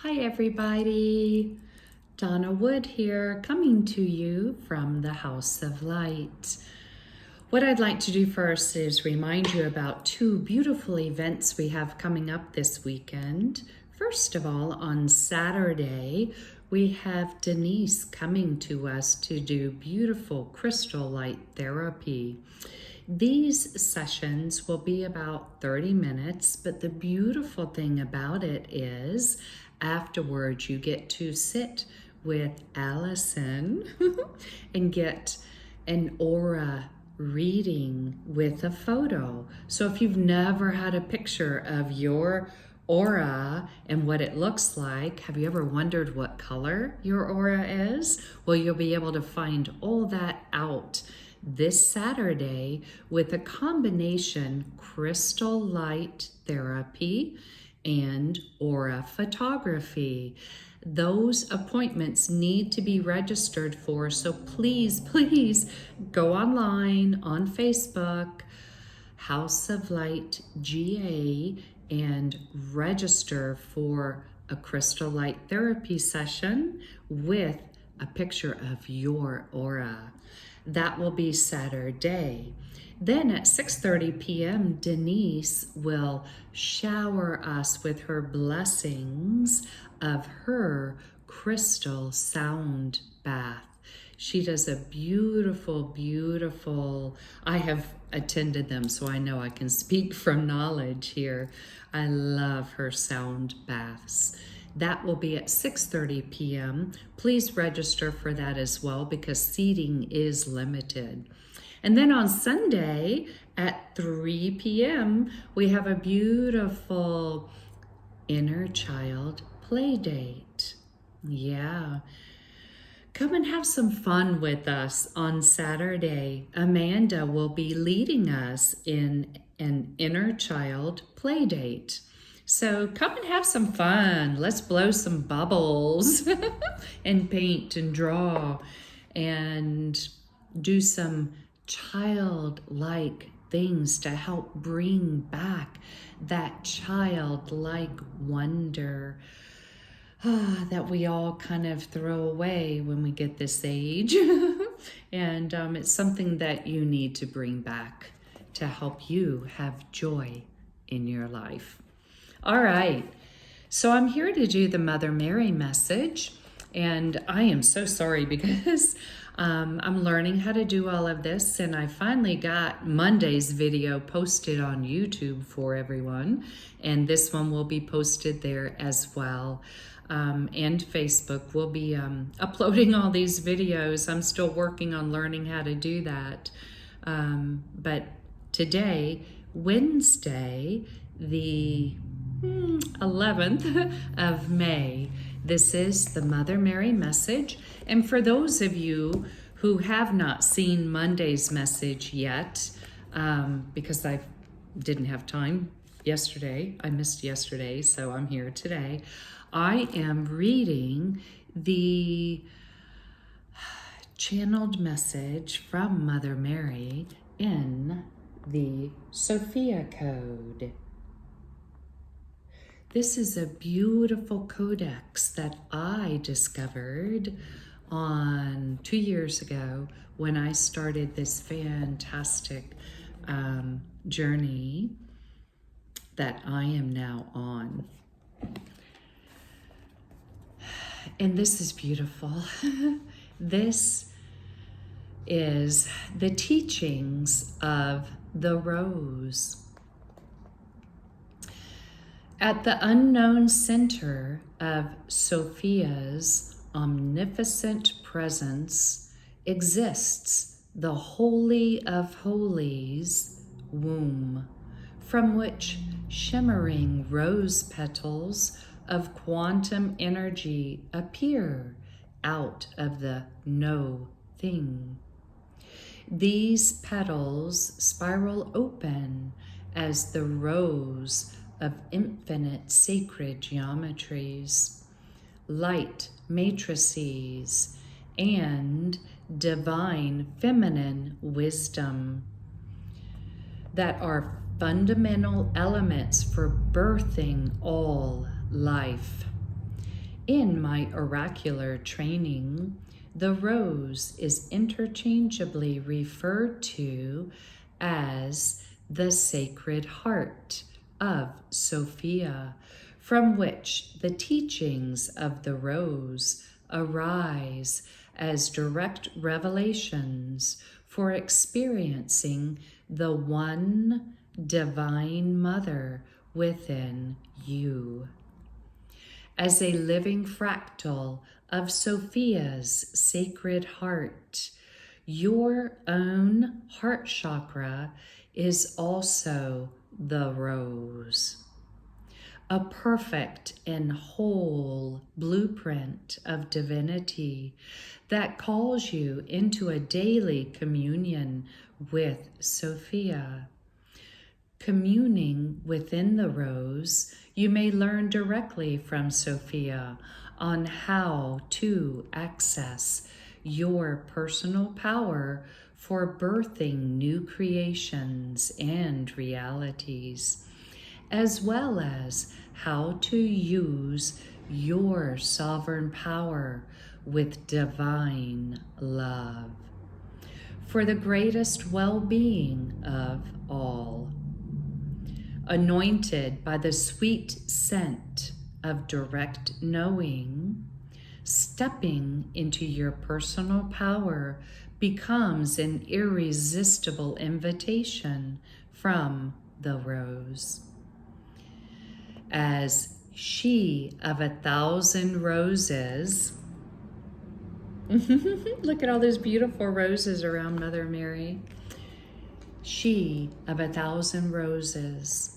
Hi everybody, Donna Wood here, coming to you from the House of Light. What I'd like to do first is remind you about two beautiful events we have coming up this weekend. First of all, on Saturday, we have Denise coming to us to do beautiful crystal light therapy. These sessions will be about 30 minutes, but the beautiful thing about it is afterwards you get to sit with Allison and get an aura reading with a photo. So if you've never had a picture of your aura and what it looks like, have you ever wondered what color your aura is? Well, you'll be able to find all that out this Saturday with a combination crystal light therapy and aura photography. Those appointments need to be registered for, so please go online on Facebook, House of Light GA, and register for a crystal light therapy session with a picture of your aura. That will be Saturday. Then at 6:30 p.m., Denise will shower us with her blessings of her crystal sound bath. She does a beautiful, I have attended them, so I know I can speak from knowledge here. I love her sound baths. That will be at 6:30 p.m. Please register for that as well because seating is limited. And then on Sunday at 3 p.m., we have a beautiful inner child play date. Yeah. Come and have some fun with us on Saturday. Amanda will be leading us in an inner child play date. So come and have some fun. Let's blow some bubbles and paint and draw and do some childlike things to help bring back that childlike wonder that we all kind of throw away when we get this age. And it's something that you need to bring back to help you have joy in your life. All right, so I'm here to do the Mother Mary message, and I am so sorry because I'm learning how to do all of this, and I finally got Monday's video posted on YouTube for everyone, and this one will be posted there as well. And Facebook will be uploading all these videos. I'm still working on learning how to do that. But today, Wednesday, the 11th of May, this is the Mother Mary message. And for those of you who have not seen Monday's message yet, because I didn't have time yesterday, I missed yesterday, so I'm here today. I am reading the channeled message from Mother Mary in the Sophia code. This is a beautiful codex that I discovered on 2 years ago when I started this fantastic journey that I am now on. And this is beautiful. This is the teachings of the rose. At the unknown center of Sophia's omnificent presence exists the Holy of Holies womb, from which shimmering rose petals of quantum energy appear out of the no thing. These petals spiral open as the rose of infinite sacred geometries, light matrices, and divine feminine wisdom that are fundamental elements for birthing all life. In my oracular training, the rose is interchangeably referred to as the Sacred Heart of Sophia, from which the teachings of the rose arise as direct revelations for experiencing the one divine mother within you. As a living fractal of Sophia's Sacred Heart, your own heart chakra is also the rose, a perfect and whole blueprint of divinity that calls you into a daily communion with Sophia. Communing within the rose, you may learn directly from Sophia on how to access your personal power for birthing new creations and realities, as well as how to use your sovereign power with divine love for the greatest well-being of all. Anointed by the sweet scent of direct knowing, stepping into your personal power becomes an irresistible invitation from the rose. As she of 1,000 roses, look at all those beautiful roses around Mother Mary. She of 1,000 roses,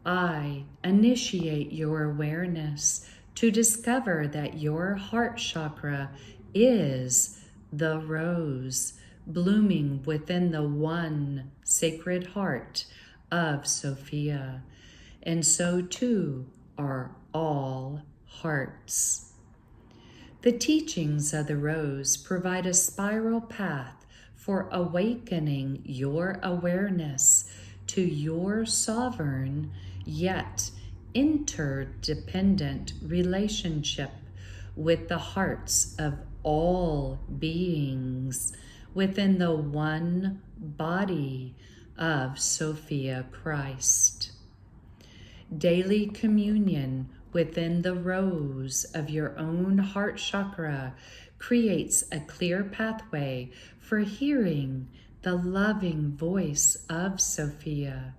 I initiate your awareness to discover that your heart chakra is the rose blooming within the one sacred heart of Sophia, and so too are all hearts. The teachings of the rose provide a spiral path for awakening your awareness to your sovereign yet interdependent relationship with the hearts of all beings within the one body of Sophia Christ. Daily communion within the rose of your own heart chakra creates a clear pathway for hearing the loving voice of Sophia,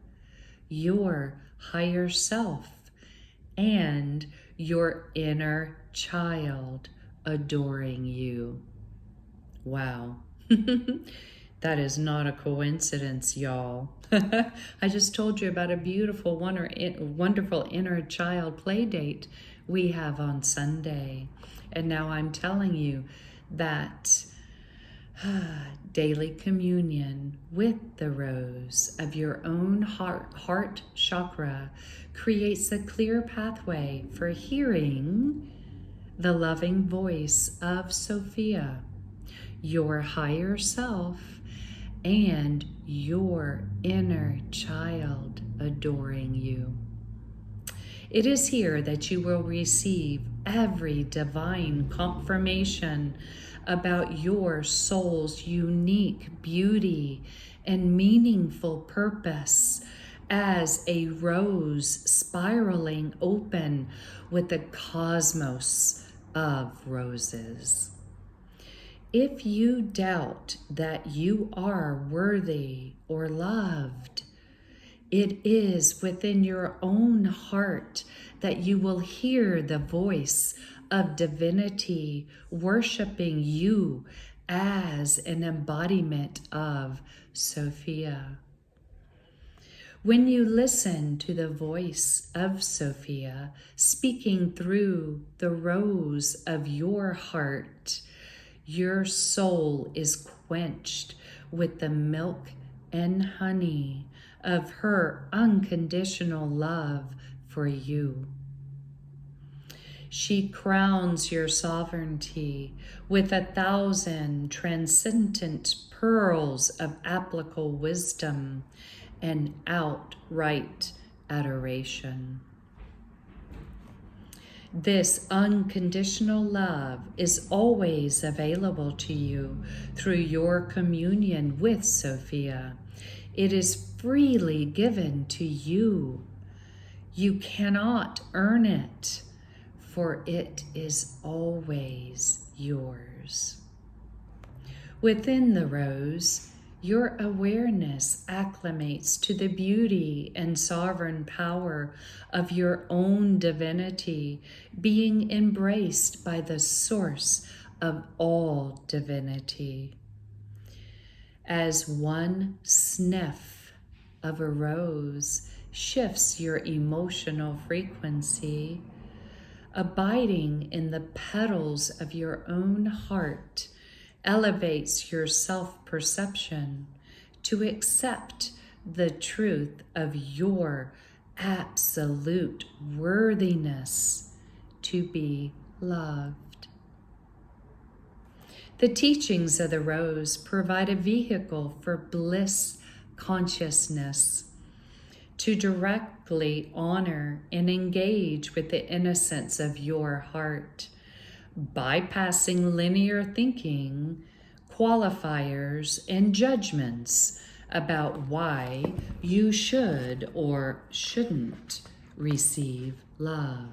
your higher self, and your inner child adoring you. Wow. That is not a coincidence, y'all. I just told you about a beautiful, wonderful inner child play date we have on Sunday. And now I'm telling you that daily communion with the rose of your own heart chakra creates a clear pathway for hearing the loving voice of Sophia, your higher self, and your inner child adoring you. It is here that you will receive every divine confirmation about your soul's unique beauty and meaningful purpose as a rose spiraling open with the cosmos of roses. If you doubt that you are worthy or loved, it is within your own heart that you will hear the voice of divinity worshiping you as an embodiment of Sophia. When you listen to the voice of Sophia speaking through the rose of your heart, your soul is quenched with the milk and honey of her unconditional love for you. She crowns your sovereignty with 1,000 transcendent pearls of applicable wisdom and outright adoration. This unconditional love is always available to you through your communion with Sophia. It is freely given to you. You cannot earn it, for it is always yours. Within the rose, your awareness acclimates to the beauty and sovereign power of your own divinity, being embraced by the source of all divinity. As one sniff of a rose shifts your emotional frequency, abiding in the petals of your own heart elevates your self-perception to accept the truth of your absolute worthiness to be loved. The teachings of the rose provide a vehicle for bliss consciousness to directly honor and engage with the innocence of your heart, bypassing linear thinking, qualifiers, and judgments about why you should or shouldn't receive love.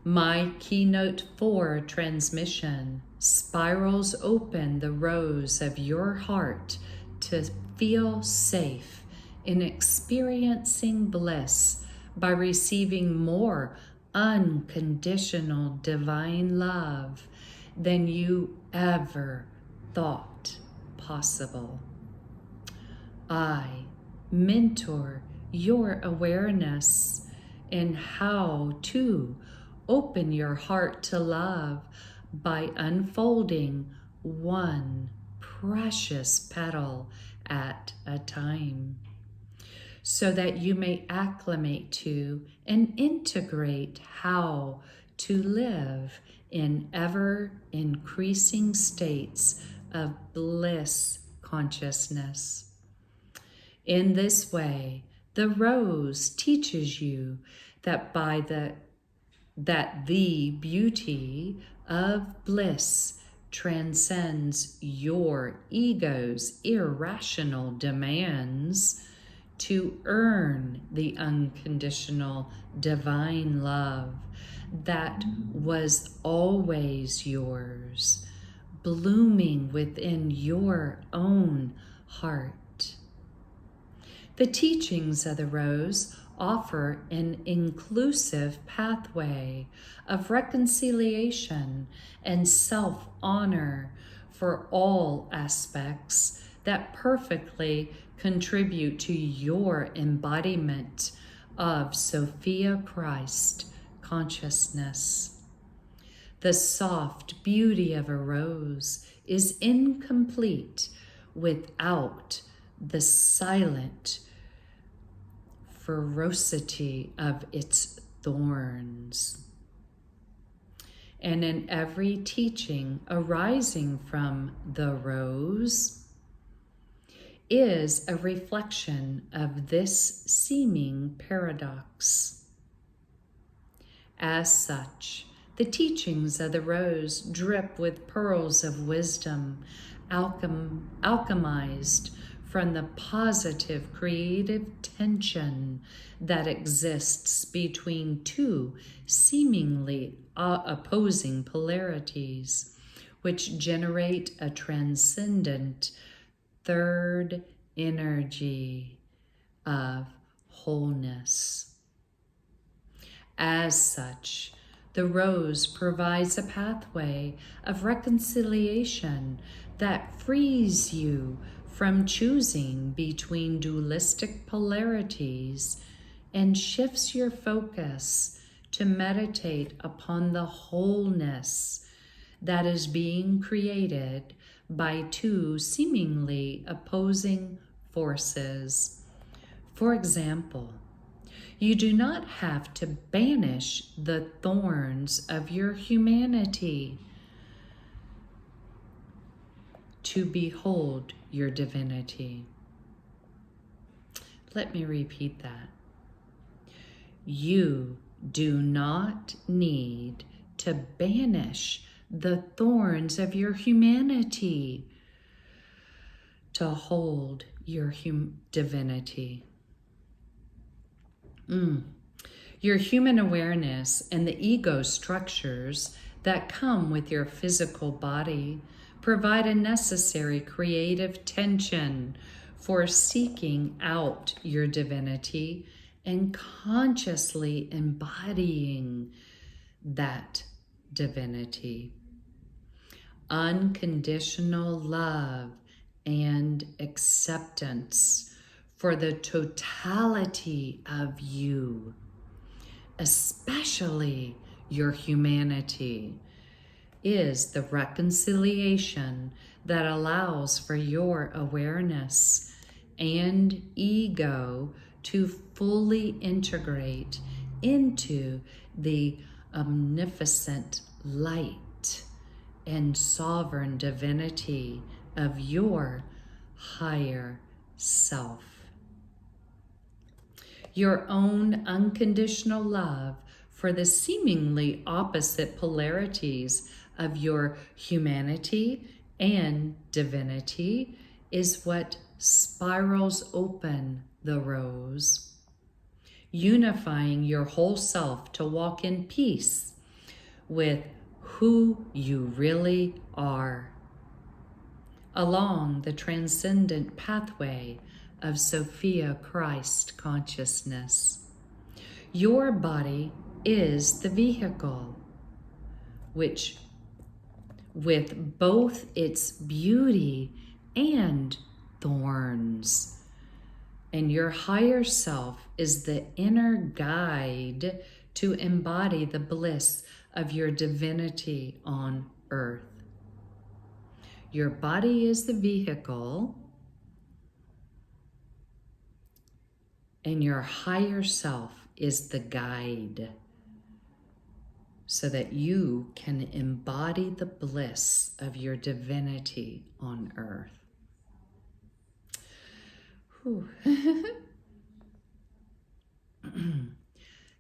My Keynote 4 transmission spirals open the rose of your heart to feel safe in experiencing bliss by receiving more unconditional divine love than you ever thought possible. I mentor your awareness in how to open your heart to love by unfolding one precious petal at a time, so that you may acclimate to and integrate how to live in ever-increasing states of bliss consciousness. In this way, the rose teaches you that the beauty of bliss transcends your ego's irrational demands to earn the unconditional divine love that was always yours, blooming within your own heart. The teachings of the rose offer an inclusive pathway of reconciliation and self-honor for all aspects that perfectly contribute to your embodiment of Sophia Christ consciousness. The soft beauty of a rose is incomplete without the silent ferocity of its thorns. And in every teaching arising from the rose is a reflection of this seeming paradox. As such, the teachings of the rose drip with pearls of wisdom, alchemized from the positive creative tension that exists between two seemingly opposing polarities, which generate a transcendent third energy of wholeness. As such, the rose provides a pathway of reconciliation that frees you from choosing between dualistic polarities and shifts your focus to meditate upon the wholeness that is being created by two seemingly opposing forces. For example, you do not have to banish the thorns of your humanity to behold your divinity. Let me repeat that. You do not need to banish the thorns of your humanity to hold your divinity. Your human awareness and the ego structures that come with your physical body provide a necessary creative tension for seeking out your divinity and consciously embodying that divinity. Unconditional love and acceptance for the totality of you, especially your humanity, is the reconciliation that allows for your awareness and ego to fully integrate into the omnipotent light and sovereign divinity of your higher self. Your own unconditional love for the seemingly opposite polarities of your humanity and divinity is what spirals open the rose, unifying your whole self to walk in peace with who you really are, along the transcendent pathway of Sophia Christ consciousness. Your body is the vehicle, which, with both its beauty and thorns, and your higher self is the inner guide to embody the bliss of your divinity on earth. Your body is the vehicle, and your higher self is the guide, so that you can embody the bliss of your divinity on earth.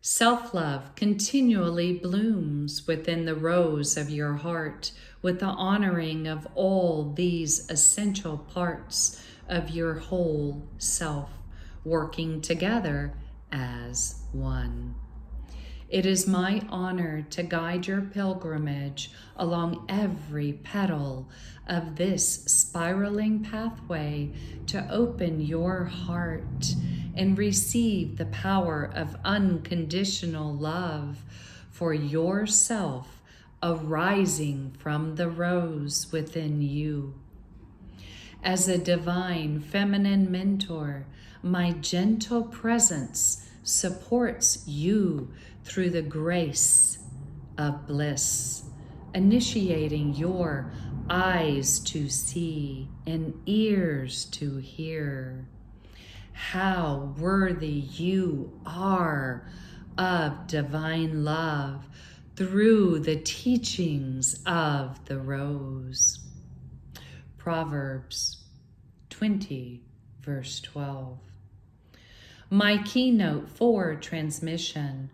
Self-love continually blooms within the rose of your heart with the honoring of all these essential parts of your whole self, working together as one. It is my honor to guide your pilgrimage along every petal of this spiraling pathway to open your heart and receive the power of unconditional love for yourself arising from the rose within you. As a divine feminine mentor, my gentle presence supports you through the grace of bliss, initiating your eyes to see and ears to hear. How worthy you are of divine love through the teachings of the rose. Proverbs 20, verse 12. My keynote for transmission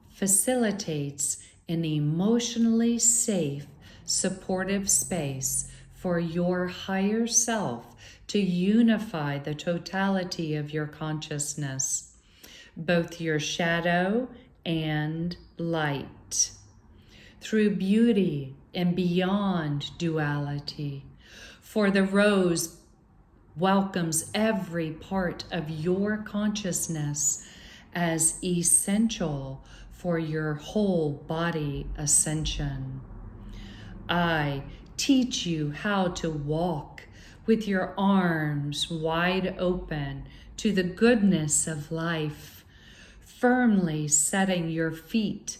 facilitates an emotionally safe, supportive space for your higher self to unify the totality of your consciousness, both your shadow and light, through beauty and beyond duality. For the rose welcomes every part of your consciousness as essential for your whole body ascension. I teach you how to walk with your arms wide open to the goodness of life, firmly setting your feet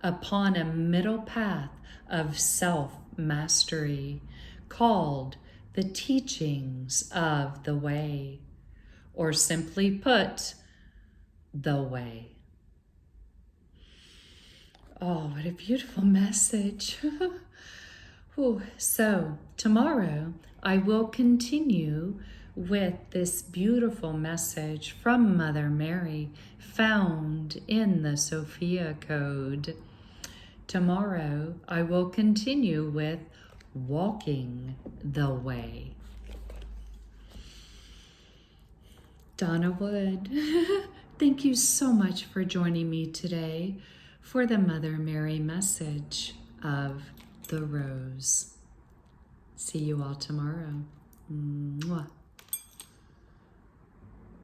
upon a middle path of self-mastery called the teachings of the way, or simply put, the way. Oh, what a beautiful message. So tomorrow I will continue with this beautiful message from Mother Mary, found in the Sophia Code. Tomorrow, I will continue with walking the way. Donna Wood, thank you so much for joining me today for the Mother Mary message of the Rose. See you all tomorrow. Mwah.